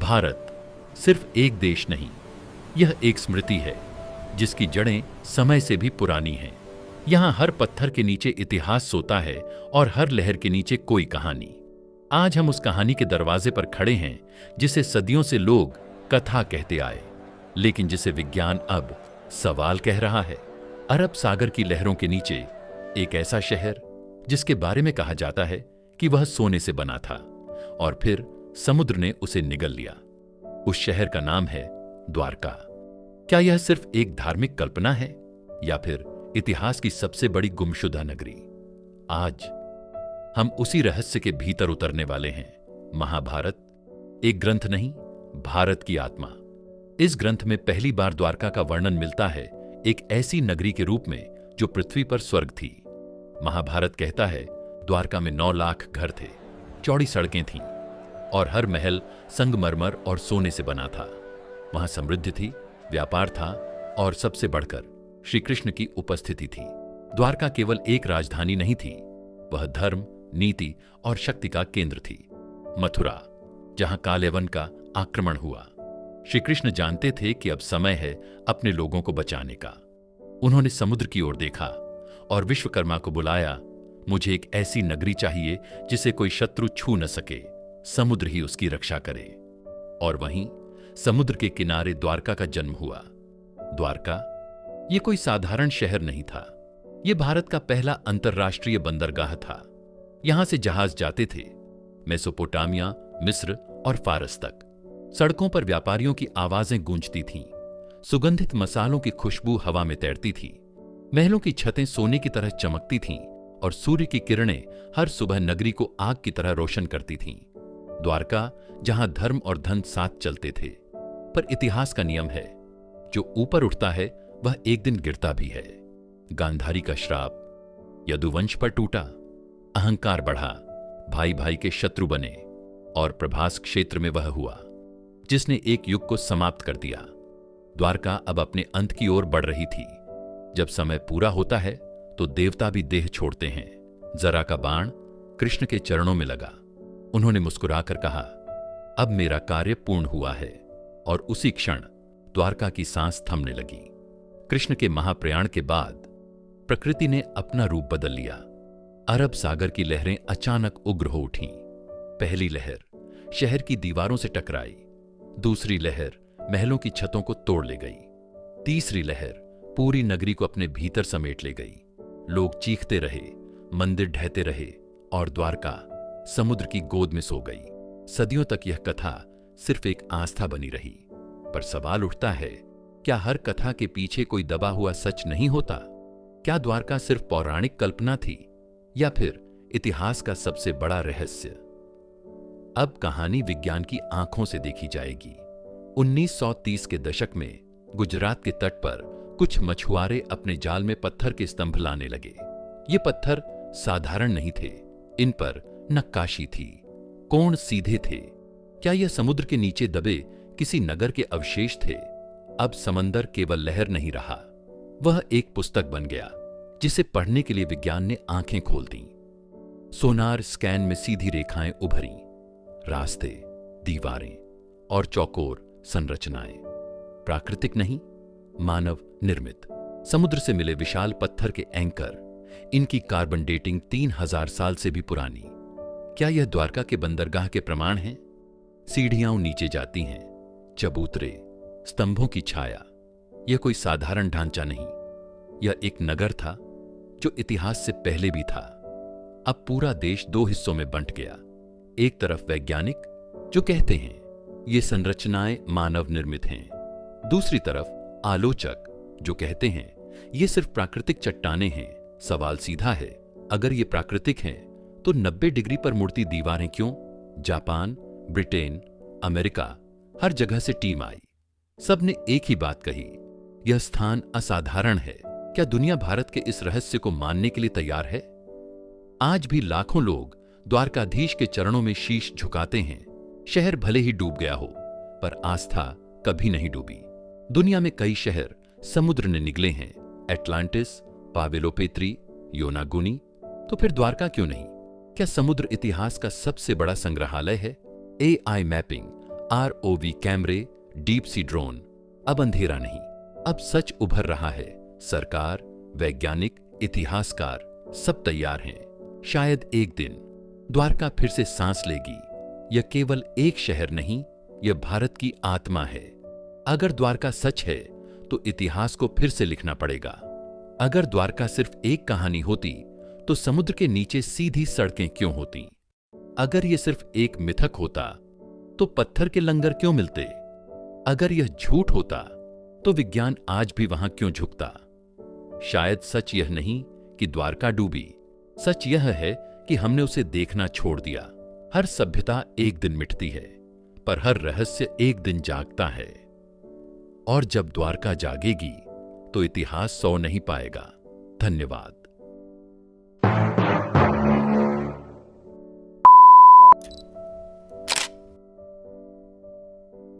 भारत सिर्फ एक देश नहीं, यह एक स्मृति है जिसकी जड़ें समय से भी पुरानी हैं। यहाँ हर पत्थर के नीचे इतिहास सोता है और हर लहर के नीचे कोई कहानी। आज हम उस कहानी के दरवाजे पर खड़े हैं जिसे सदियों से लोग कथा कहते आए, लेकिन जिसे विज्ञान अब सवाल कह रहा है। अरब सागर की लहरों के नीचे एक ऐसा शहर जिसके बारे में कहा जाता है कि वह सोने से बना था और फिर समुद्र ने उसे निगल लिया। उस शहर का नाम है द्वारका। क्या यह सिर्फ एक धार्मिक कल्पना है या फिर इतिहास की सबसे बड़ी गुमशुदा नगरी? आज हम उसी रहस्य के भीतर उतरने वाले हैं। महाभारत एक ग्रंथ नहीं, भारत की आत्मा। इस ग्रंथ में पहली बार द्वारका का वर्णन मिलता है, एक ऐसी नगरी के रूप में जो पृथ्वी पर स्वर्ग थी। महाभारत कहता है द्वारका में 9 लाख घर थे, चौड़ी सड़कें थीं और हर महल संगमरमर और सोने से बना था। वहां समृद्धि थी, व्यापार था और सबसे बढ़कर श्री कृष्ण की उपस्थिति थी। द्वारका केवल एक राजधानी नहीं थी, वह धर्म, नीति और शक्ति का केंद्र थी। मथुरा, जहां कालेवन का आक्रमण हुआ। श्री कृष्ण जानते थे कि अब समय है अपने लोगों को बचाने का। उन्होंने समुद्र की ओर देखा और विश्वकर्मा को बुलाया। मुझे एक ऐसी नगरी चाहिए जिसे कोई शत्रु छू न सके, समुद्र ही उसकी रक्षा करे। और वहीं समुद्र के किनारे द्वारका का जन्म हुआ। द्वारका यह कोई साधारण शहर नहीं था, यह भारत का पहला अंतर्राष्ट्रीय बंदरगाह था। यहां से जहाज जाते थे मेसोपोटामिया, मिस्र और फारस तक। सड़कों पर व्यापारियों की आवाजें गूंजती थीं, सुगंधित मसालों की खुशबू हवा में तैरती थी। महलों की छतें सोने की तरह चमकती थीं और सूर्य की किरणें हर सुबह नगरी को आग की तरह रोशन करती थीं। द्वारका जहां धर्म और धन साथ चलते थे। पर इतिहास का नियम है, जो ऊपर उठता है वह एक दिन गिरता भी है। गांधारी का श्राप यदुवंश पर टूटा, अहंकार बढ़ा, भाई भाई के शत्रु बने और प्रभास क्षेत्र में वह हुआ जिसने एक युग को समाप्त कर दिया। द्वारका अब अपने अंत की ओर बढ़ रही थी। जब समय पूरा होता है तो देवता भी देह छोड़ते हैं। जरा का बाण कृष्ण के चरणों में लगा। उन्होंने मुस्कुराकर कहा, अब मेरा कार्य पूर्ण हुआ है। और उसी क्षण द्वारका की सांस थमने लगी। कृष्ण के महाप्रयाण के बाद प्रकृति ने अपना रूप बदल लिया। अरब सागर की लहरें अचानक उग्र हो उठीं। पहली लहर शहर की दीवारों से टकराई, दूसरी लहर महलों की छतों को तोड़ ले गई, तीसरी लहर पूरी नगरी को अपने भीतर समेट ले गई। लोग चीखते रहे, मंदिर ढहते रहे और द्वारका समुद्र की गोद में सो गई। सदियों तक यह कथा सिर्फ एक आस्था बनी रही। पर सवाल उठता है, क्या हर कथा के पीछे कोई दबा हुआ सच नहीं होता? क्या द्वारका सिर्फ पौराणिक कल्पना थी या फिर इतिहास का सबसे बड़ा रहस्य? अब कहानी विज्ञान की आंखों से देखी जाएगी। 1930 के दशक में गुजरात के तट पर कुछ मछुआरे अपने जाल में पत्थर के स्तंभ लाने लगे। ये पत्थर साधारण नहीं थे, इन पर नक्काशी थी, कोण सीधे थे। क्या यह समुद्र के नीचे दबे किसी नगर के अवशेष थे? अब समंदर केवल लहर नहीं रहा, वह एक पुस्तक बन गया जिसे पढ़ने के लिए विज्ञान ने आंखें खोल दी। सोनार स्कैन में सीधी रेखाएं उभरी, रास्ते, दीवारें और चौकोर संरचनाएं। प्राकृतिक नहीं, मानव निर्मित। समुद्र से मिले विशाल पत्थर के एंकर, इनकी कार्बन डेटिंग 3000 साल से भी पुरानी। क्या यह द्वारका के बंदरगाह के प्रमाण हैं? सीढ़ियां नीचे जाती हैं, चबूतरे, स्तंभों की छाया। यह कोई साधारण ढांचा नहीं, यह एक नगर था जो इतिहास से पहले भी था। अब पूरा देश 2 हिस्सों में बंट गया। एक तरफ वैज्ञानिक जो कहते हैं ये संरचनाएं मानव निर्मित हैं, दूसरी तरफ आलोचक जो कहते हैं ये सिर्फ प्राकृतिक चट्टानें हैं। सवाल सीधा है, अगर ये प्राकृतिक हैं तो 90 डिग्री पर मुड़ती दीवारें क्यों? जापान, ब्रिटेन, अमेरिका, हर जगह से टीम आई। सबने एक ही बात कही, यह स्थान असाधारण है। क्या दुनिया भारत के इस रहस्य को मानने के लिए तैयार है? आज भी लाखों लोग द्वारकाधीश के चरणों में शीश झुकाते हैं। शहर भले ही डूब गया हो, पर आस्था कभी नहीं डूबी। दुनिया में कई शहर समुद्र ने निगले हैं, एटलांटिस, पावेलोपेत्री, योनागुनी, तो फिर द्वारका क्यों नहीं? क्या समुद्र इतिहास का सबसे बड़ा संग्रहालय है? AI मैपिंग ROV कैमरे, डीप सी ड्रोन। अब अंधेरा नहीं, अब सच उभर रहा है। सरकार, वैज्ञानिक, इतिहासकार सब तैयार हैं। शायद एक दिन द्वारका फिर से सांस लेगी। यह केवल एक शहर नहीं, यह भारत की आत्मा है। अगर द्वारका सच है तो इतिहास को फिर से लिखना पड़ेगा। अगर द्वारका सिर्फ एक कहानी होती तो समुद्र के नीचे सीधी सड़कें क्यों होती? अगर यह सिर्फ एक मिथक होता तो पत्थर के लंगर क्यों मिलते? अगर यह झूठ होता तो विज्ञान आज भी वहां क्यों झुकता? शायद सच यह नहीं कि द्वारका डूबी, सच यह है कि हमने उसे देखना छोड़ दिया। हर सभ्यता एक दिन मिटती है, पर हर रहस्य एक दिन जागता है। और जब द्वारका जागेगी तो इतिहास सो नहीं पाएगा। धन्यवाद।